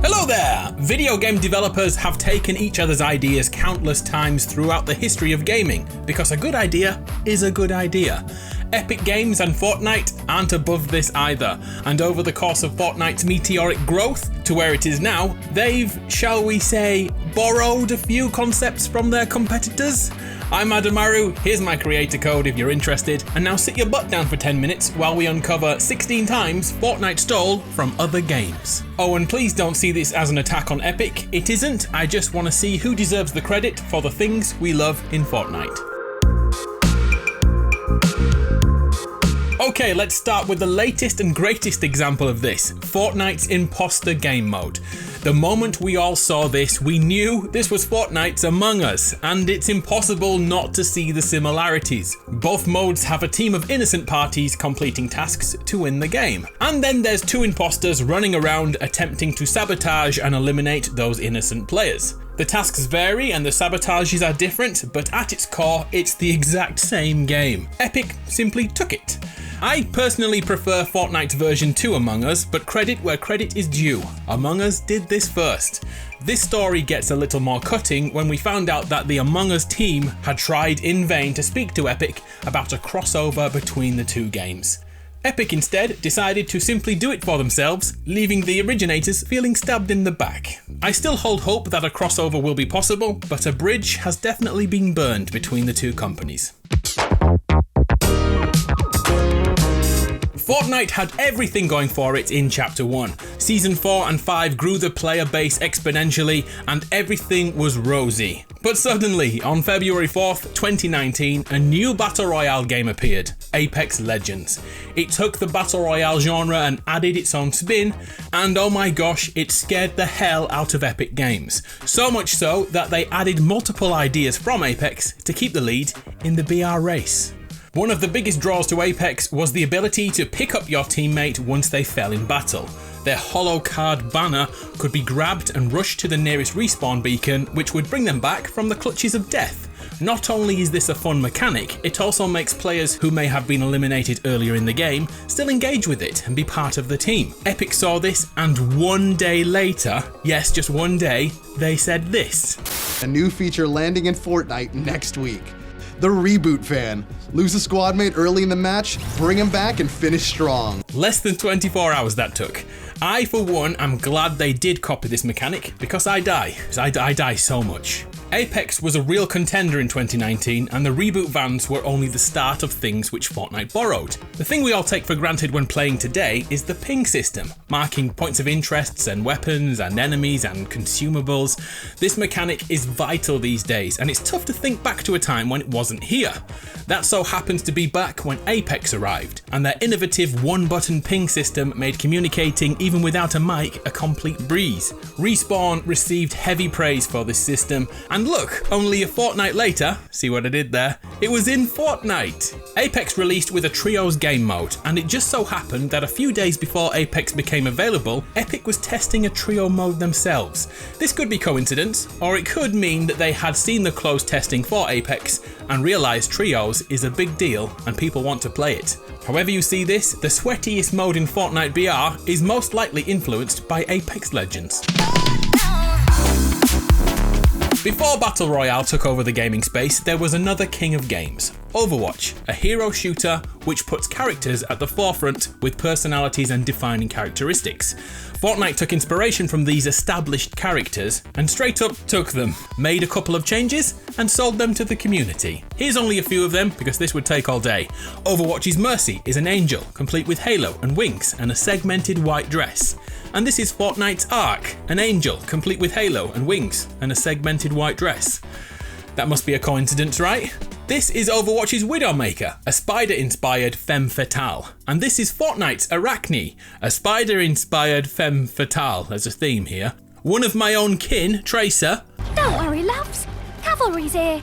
Hello there! Video game developers have taken each other's ideas countless times throughout the history of gaming, because a good idea is a good idea. Epic Games and Fortnite aren't above this either, and over the course of Fortnite's meteoric growth to where it is now, they've, shall we say, borrowed a few concepts from their competitors. I'm ADAMARU, here's my creator code if you're interested, and now sit your butt down for 10 minutes while we uncover 16 times Fortnite stole from other games. Oh, and please don't see this as an attack on Epic, it isn't, I just want to see who deserves the credit for the things we love in Fortnite. Okay, let's start with the latest and greatest example of this, Fortnite's imposter game mode. The moment we all saw this, we knew this was Fortnite's Among Us, and it's impossible not to see the similarities. Both modes have a team of innocent parties completing tasks to win the game. And then there's two imposters running around attempting to sabotage and eliminate those innocent players. The tasks vary and the sabotages are different, but at its core, it's the exact same game. Epic simply took it. I personally prefer Fortnite's version to Among Us, but credit where credit is due. Among Us did this first. This story gets a little more cutting when we found out that the Among Us team had tried in vain to speak to Epic about a crossover between the two games. Epic instead decided to simply do it for themselves, leaving the originators feeling stabbed in the back. I still hold hope that a crossover will be possible, but a bridge has definitely been burned between the two companies. Fortnite had everything going for it in Chapter 1. Season 4 and 5 grew the player base exponentially and everything was rosy. But suddenly, on February 4th, 2019, a new Battle Royale game appeared, Apex Legends. It took the Battle Royale genre and added its own spin, and oh my gosh, it scared the hell out of Epic Games. So much so that they added multiple ideas from Apex to keep the lead in the BR race. One of the biggest draws to Apex was the ability to pick up your teammate once they fell in battle. Their hollow card banner could be grabbed and rushed to the nearest respawn beacon, which would bring them back from the clutches of death. Not only is this a fun mechanic, it also makes players who may have been eliminated earlier in the game still engage with it and be part of the team. Epic saw this, and one day later, yes, just one day, they said this. A new feature landing in Fortnite next week. The Reboot Fan. Lose a squad mate early in the match, bring him back and finish strong. Less than 24 hours that took. I, for one, am glad they did copy this mechanic because I die so much. Apex was a real contender in 2019 and the reboot vans were only the start of things which Fortnite borrowed. The thing we all take for granted when playing today is the ping system, marking points of interests and weapons and enemies and consumables. This mechanic is vital these days and it's tough to think back to a time when it wasn't here. That so happens to be back when Apex arrived, and their innovative one-button ping system made communicating even without a mic a complete breeze. Respawn received heavy praise for this system, and look, only a fortnight later, see what I did there, it was in Fortnite. Apex released with a trios game mode, and it just so happened that a few days before Apex became available, Epic was testing a trio mode themselves. This could be coincidence, or it could mean that they had seen the closed testing for Apex and realised trios is a big deal and people want to play it. However you see this, the sweatiest mode in Fortnite BR is most likely influenced by Apex Legends. Before Battle Royale took over the gaming space, there was another king of games, Overwatch, a hero shooter which puts characters at the forefront with personalities and defining characteristics. Fortnite took inspiration from these established characters and straight up took them, made a couple of changes and sold them to the community. Here's only a few of them because this would take all day. Overwatch's Mercy is an angel, complete with halo and wings and a segmented white dress. And this is Fortnite's Arc, an angel, complete with halo and wings and a segmented white dress. That must be a coincidence, right? This is Overwatch's Widowmaker, a spider-inspired femme fatale. And this is Fortnite's Arachne, a spider-inspired femme fatale. There's a theme here. One of my own kin, Tracer. Don't worry, loves. Cavalry's here.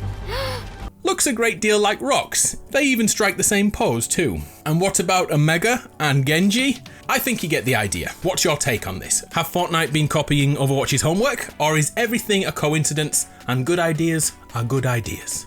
Looks a great deal like Rox. They even strike the same pose too. And what about Omega and Genji? I think you get the idea. What's your take on this? Have Fortnite been copying Overwatch's homework, or is everything a coincidence and good ideas are good ideas?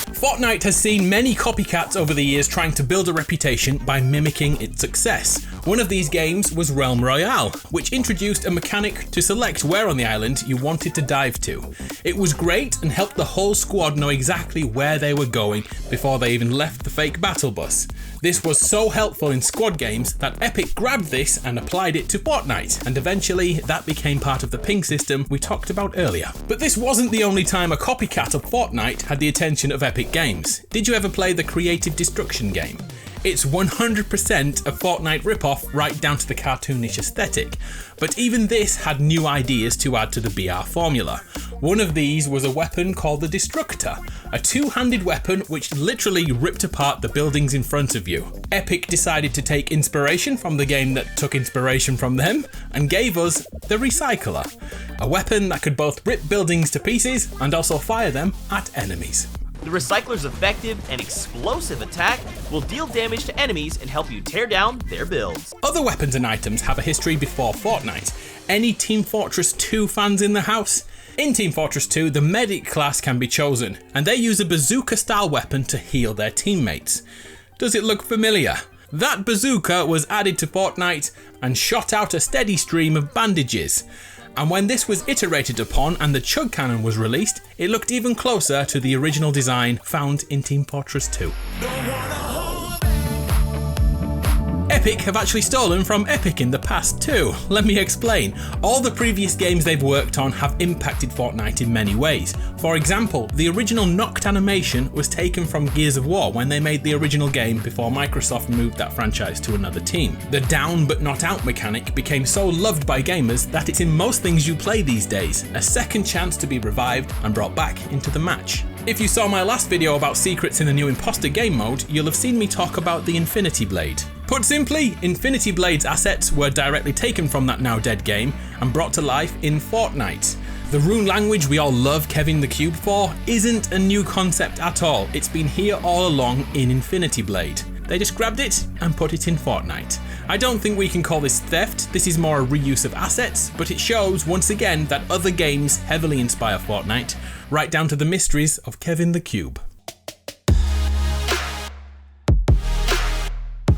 Fortnite has seen many copycats over the years trying to build a reputation by mimicking its success. One of these games was Realm Royale, which introduced a mechanic to select where on the island you wanted to dive to. It was great and helped the whole squad know exactly where they were going before they even left the fake battle bus. This was so helpful in squad games that Epic grabbed this and applied it to Fortnite, and eventually that became part of the ping system we talked about earlier. But this wasn't the only time a copycat of Fortnite had the attention of Epic Games. Did you ever play the Creative Destruction game? It's 100% a Fortnite ripoff right down to the cartoonish aesthetic, but even this had new ideas to add to the BR formula. One of these was a weapon called the Destructor, a two-handed weapon which literally ripped apart the buildings in front of you. Epic decided to take inspiration from the game that took inspiration from them and gave us the Recycler, a weapon that could both rip buildings to pieces and also fire them at enemies. The Recycler's effective and explosive attack will deal damage to enemies and help you tear down their builds. Other weapons and items have a history before Fortnite. Any Team Fortress 2 fans in the house? In Team Fortress 2, the Medic class can be chosen, and they use a bazooka-style weapon to heal their teammates. Does it look familiar? That bazooka was added to Fortnite and shot out a steady stream of bandages. And when this was iterated upon and the chug cannon was released, it looked even closer to the original design found in Team Fortress 2. Epic have actually stolen from Epic in the past too. Let me explain. All the previous games they've worked on have impacted Fortnite in many ways. For example, the original knocked animation was taken from Gears of War when they made the original game before Microsoft moved that franchise to another team. The down but not out mechanic became so loved by gamers that it's in most things you play these days, a second chance to be revived and brought back into the match. If you saw my last video about secrets in the new Imposter game mode, you'll have seen me talk about the Infinity Blade. Put simply, Infinity Blade's assets were directly taken from that now dead game and brought to life in Fortnite. The rune language we all love Kevin the Cube for isn't a new concept at all, it's been here all along in Infinity Blade. They just grabbed it and put it in Fortnite. I don't think we can call this theft, this is more a reuse of assets, but it shows once again that other games heavily inspire Fortnite, right down to the mysteries of Kevin the Cube.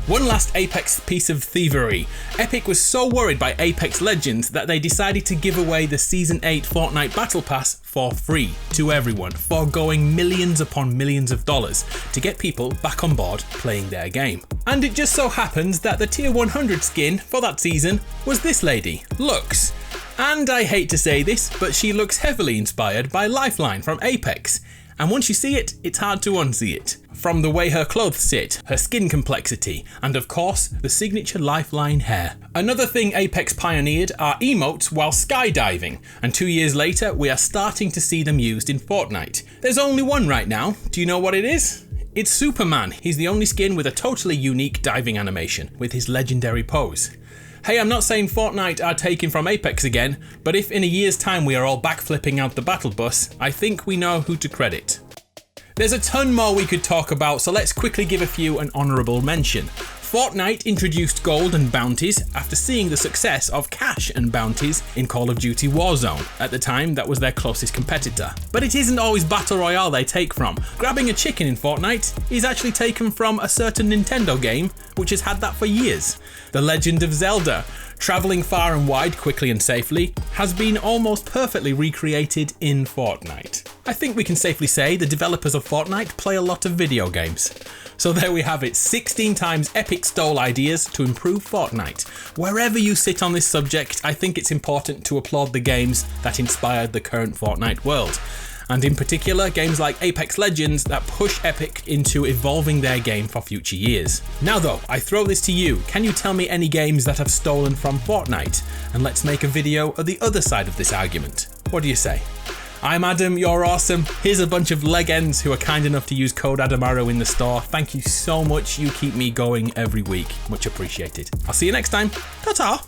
One last Apex piece of thievery. Epic was so worried by Apex Legends that they decided to give away the Season 8 Fortnite Battle Pass for free to everyone, foregoing millions upon millions of dollars to get people back on board playing their game. And it just so happens that the Tier 100 skin for that season was this lady, Lux. And I hate to say this, but she looks heavily inspired by Lifeline from Apex. And once you see it, it's hard to unsee it. From the way her clothes sit, her skin complexity, and of course, the signature Lifeline hair. Another thing Apex pioneered are emotes while skydiving, and 2 years later, we are starting to see them used in Fortnite. There's only one right now. Do you know what it is? It's Superman. He's the only skin with a totally unique diving animation, with his legendary pose. Hey, I'm not saying Fortnite are taken from Apex again, but if in a year's time we are all backflipping out the battle bus, I think we know who to credit. There's a ton more we could talk about, so let's quickly give a few an honourable mention. Fortnite introduced gold and bounties after seeing the success of cash and bounties in Call of Duty Warzone. At the time, that was their closest competitor. But it isn't always Battle Royale they take from. Grabbing a chicken in Fortnite is actually taken from a certain Nintendo game, which has had that for years. The Legend of Zelda, travelling far and wide quickly and safely, has been almost perfectly recreated in Fortnite. I think we can safely say the developers of Fortnite play a lot of video games. So there we have it, 16 times Epic stole ideas to improve Fortnite. Wherever you sit on this subject, I think it's important to applaud the games that inspired the current Fortnite world. And in particular, games like Apex Legends that push Epic into evolving their game for future years. Now though, I throw this to you. Can you tell me any games that have stolen from Fortnite? And let's make a video of the other side of this argument. What do you say? I'm Adam, you're awesome. Here's a bunch of legends who are kind enough to use code ADAMARU in the store. Thank you so much, you keep me going every week. Much appreciated. I'll see you next time. Ta-ta!